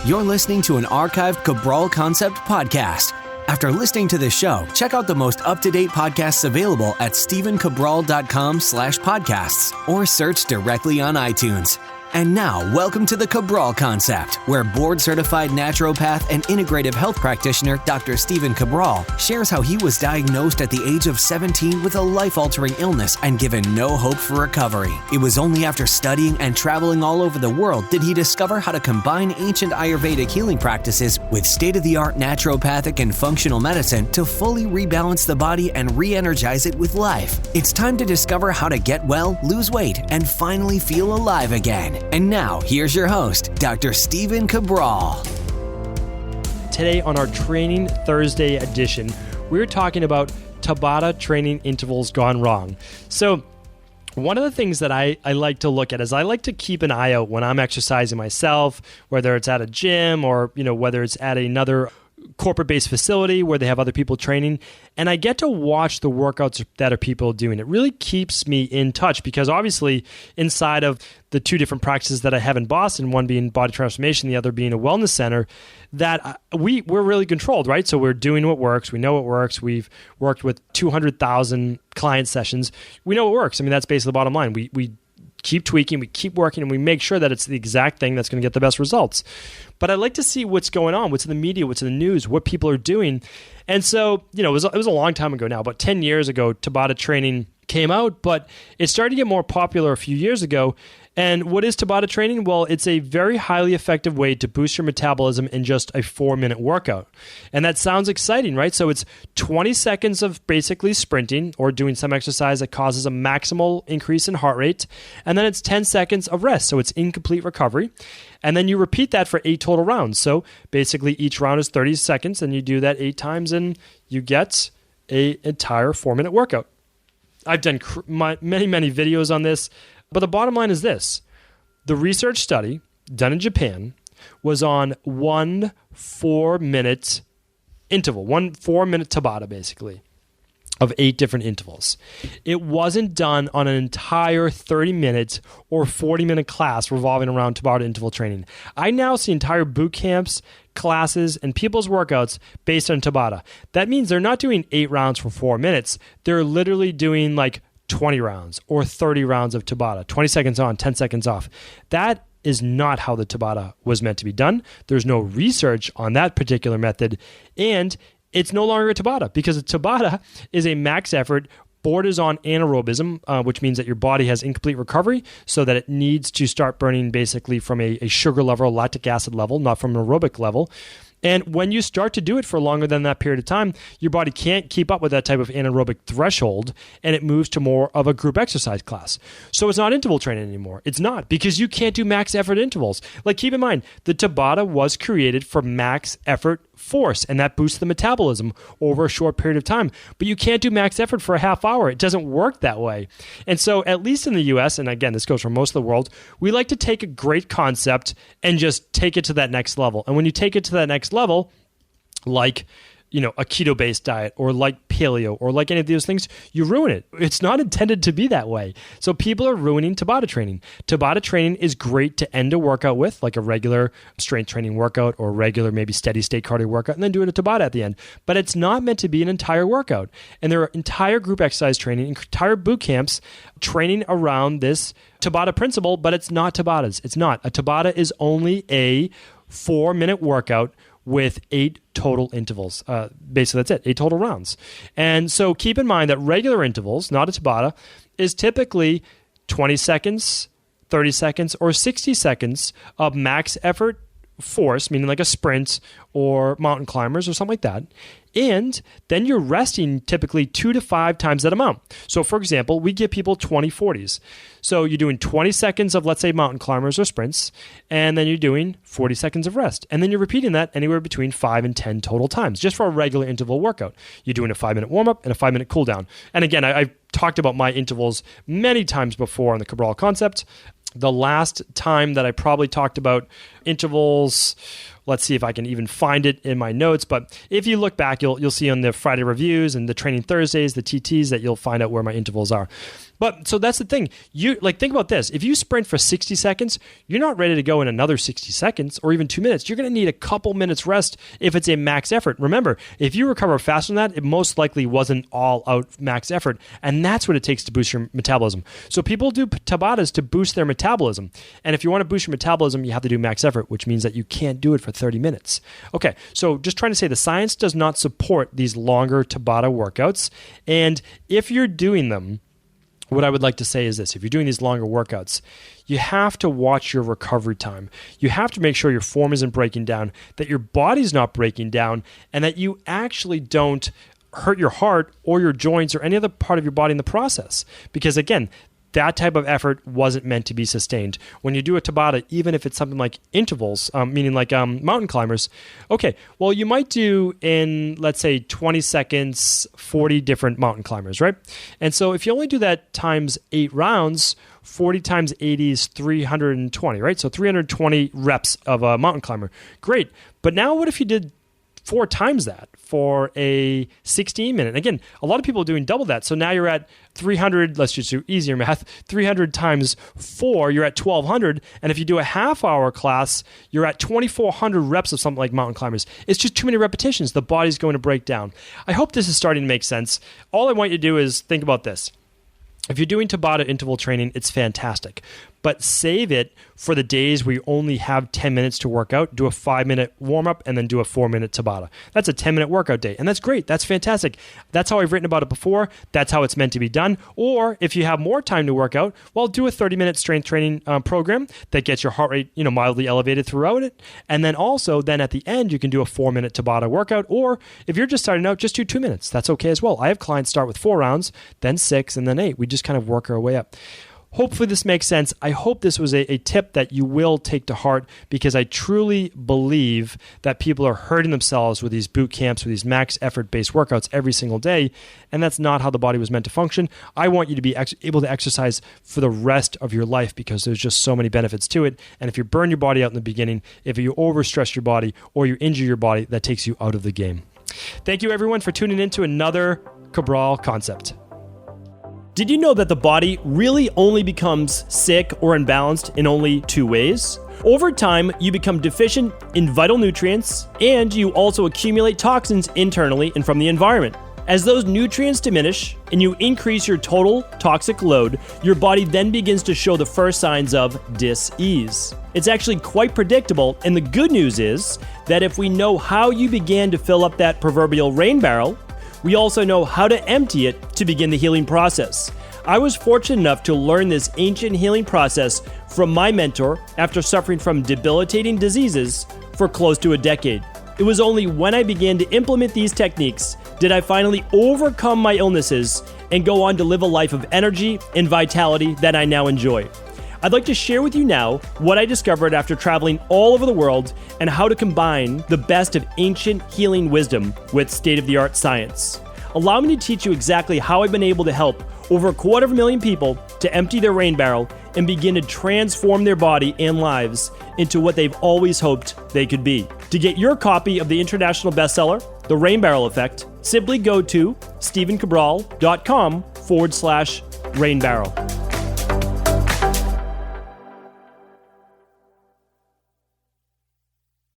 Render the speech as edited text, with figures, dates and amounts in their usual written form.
You're listening to an archived Cabral Concept podcast. After listening to this show, check out the most up-to-date podcasts available at stephencabral.com/podcasts or search directly on iTunes. And now, welcome to the Cabral Concept, where board-certified naturopath and integrative health practitioner Dr. Stephen Cabral shares how he was diagnosed at the age of 17 with a life-altering illness and given no hope for recovery. It was only after studying and traveling all over the world did he discover how to combine ancient Ayurvedic healing practices with state-of-the-art naturopathic and functional medicine to fully rebalance the body and re-energize it with life. It's time to discover how to get well, lose weight, and finally feel alive again. And now, here's your host, Dr. Stephen Cabral. Today on our Training Thursday edition, we're talking about Tabata training intervals gone wrong. So one of the things that I like to look at is I like to keep an eye out when I'm exercising myself, whether it's at a gym or whether it's at another corporate-based facility where they have other people training, and I get to watch the workouts that are people doing. It really keeps me in touch because obviously inside of the two different practices that I have in Boston, one being body transformation, the other being a wellness center, that we're really controlled, right? So we're doing what works. We know what works. We've worked with 200,000 client sessions. We know what works. I mean, that's basically the bottom line. We keep tweaking, we keep working, and we make sure that it's the exact thing that's going to get the best results. But I like to see what's going on, what's in the media, what's in the news, what people are doing. And so, it was a long time ago now, about 10 years ago, Tabata training came out, but it started to get more popular a few years ago. And what is Tabata training? Well, it's a very highly effective way to boost your metabolism in just a 4-minute workout. And that sounds exciting, right? So it's 20 seconds of basically sprinting or doing some exercise that causes a maximal increase in heart rate. And then it's 10 seconds of rest. So it's incomplete recovery. And then you repeat that for 8 total rounds. So basically each round is 30 seconds and you do that 8 times and you get an entire 4-minute workout. I've done many videos on this. But the bottom line is this. The research study done in Japan was on 1 4-minute interval, 1 4-minute Tabata basically, of 8 different intervals. It wasn't done on an entire 30-minute or 40-minute class revolving around Tabata interval training. I now see entire boot camps, classes, and people's workouts based on Tabata. That means they're not doing 8 rounds for 4 minutes. They're literally doing like 20 rounds or 30 rounds of Tabata, 20 seconds on, 10 seconds off. That is not how the Tabata was meant to be done. There's no research on that particular method, and it's no longer a Tabata because a Tabata is a max effort, borders on anaerobism, which means that your body has incomplete recovery so that it needs to start burning basically from a sugar level, lactic acid level, not from an aerobic level. And when you start to do it for longer than that period of time, your body can't keep up with that type of anaerobic threshold, and it moves to more of a group exercise class. So it's not interval training anymore. It's not, because you can't do max effort intervals. Like, keep in mind, the Tabata was created for max effort force, and that boosts the metabolism over a short period of time. But you can't do max effort for a half hour. It doesn't work that way. And so, at least in the US, and again, this goes for most of the world, we like to take a great concept and just take it to that next level. And when you take it to that next level, like a keto-based diet or like paleo or like any of those things, you ruin it. It's not intended to be that way. So people are ruining Tabata training. Tabata training is great to end a workout with, like a regular strength training workout or regular maybe steady state cardio workout, and then do it a Tabata at the end. But it's not meant to be an entire workout. And there are entire group exercise training, entire boot camps training around this Tabata principle, but it's not Tabatas. It's not. A Tabata is only a 4-minute workout with 8 total intervals. Basically, that's it, 8 total rounds. And so keep in mind that regular intervals, not a Tabata, is typically 20 seconds, 30 seconds, or 60 seconds of max effort force, meaning like a sprint or mountain climbers or something like that. And then you're resting typically 2 to 5 times that amount. So for example, we give people 20-40s. So you're doing 20 seconds of, let's say, mountain climbers or sprints, and then you're doing 40 seconds of rest. And then you're repeating that anywhere between 5 and 10 total times, just for a regular interval workout. You're doing a 5-minute warm-up and a 5-minute cool-down. And again, I've talked about my intervals many times before on the Cabral Concept. The last time that I probably talked about intervals Let's see if I can even find it in my notes. But if you look back, you'll see on the Friday reviews and the training Thursdays, the TTs, that you'll find out where my intervals are. But so that's the thing. Think about this. If you sprint for 60 seconds, you're not ready to go in another 60 seconds or even 2 minutes. You're going to need a couple minutes rest if it's a max effort. Remember, if you recover faster than that, it most likely wasn't all out max effort. And that's what it takes to boost your metabolism. So people do Tabatas to boost their metabolism. And if you want to boost your metabolism, you have to do max effort, which means that you can't do it for 30 minutes. Okay, so just trying to say the science does not support these longer Tabata workouts. And if you're doing them, what I would like to say is this: if you're doing these longer workouts, you have to watch your recovery time. You have to make sure your form isn't breaking down, that your body's not breaking down, and that you actually don't hurt your heart or your joints or any other part of your body in the process. Because again, that type of effort wasn't meant to be sustained. When you do a Tabata, even if it's something like intervals, meaning like mountain climbers, okay, well, you might do in, let's say, 20 seconds, 40 different mountain climbers, right? And so if you only do that times 8 rounds, 40 times 80 is 320, right? So 320 reps of a mountain climber. Great. But now what if you did 4 times that for a 16-minute? Again, a lot of people are doing double that. So now you're at 300, let's just do easier math, 300 times 4, you're at 1,200. And if you do a half-hour class, you're at 2,400 reps of something like mountain climbers. It's just too many repetitions. The body's going to break down. I hope this is starting to make sense. All I want you to do is think about this. If you're doing Tabata interval training, it's fantastic. But save it for the days where you only have 10 minutes to work out. Do a 5-minute warm-up and then do a 4-minute Tabata. That's a 10-minute workout day. And that's great. That's fantastic. That's how I've written about it before. That's how it's meant to be done. Or if you have more time to work out, well, do a 30-minute strength training program that gets your heart rate mildly elevated throughout it. And then also, then at the end, you can do a 4-minute Tabata workout. Or if you're just starting out, just do 2 minutes. That's okay as well. I have clients start with 4 rounds, then 6, and then 8. We just kind of work our way up. Hopefully this makes sense. I hope this was a tip that you will take to heart, because I truly believe that people are hurting themselves with these boot camps, with these max effort-based workouts every single day, and that's not how the body was meant to function. I want you to be able to exercise for the rest of your life, because there's just so many benefits to it. And if you burn your body out in the beginning, if you overstress your body or you injure your body, that takes you out of the game. Thank you, everyone, for tuning in to another Cabral Concept. Did you know that the body really only becomes sick or imbalanced in only 2 ways? Over time, you become deficient in vital nutrients, and you also accumulate toxins internally and from the environment. As those nutrients diminish and you increase your total toxic load, your body then begins to show the first signs of dis-ease. It's actually quite predictable, and the good news is that if we know how you began to fill up that proverbial rain barrel, we also know how to empty it to begin the healing process. I was fortunate enough to learn this ancient healing process from my mentor after suffering from debilitating diseases for close to a decade. It was only when I began to implement these techniques did I finally overcome my illnesses and go on to live a life of energy and vitality that I now enjoy. I'd like to share with you now what I discovered after traveling all over the world and how to combine the best of ancient healing wisdom with state-of-the-art science. Allow me to teach you exactly how I've been able to help over 250,000 people to empty their rain barrel and begin to transform their body and lives into what they've always hoped they could be. To get your copy of the international bestseller, The Rain Barrel Effect, simply go to stephencabral.com/rainbarrel.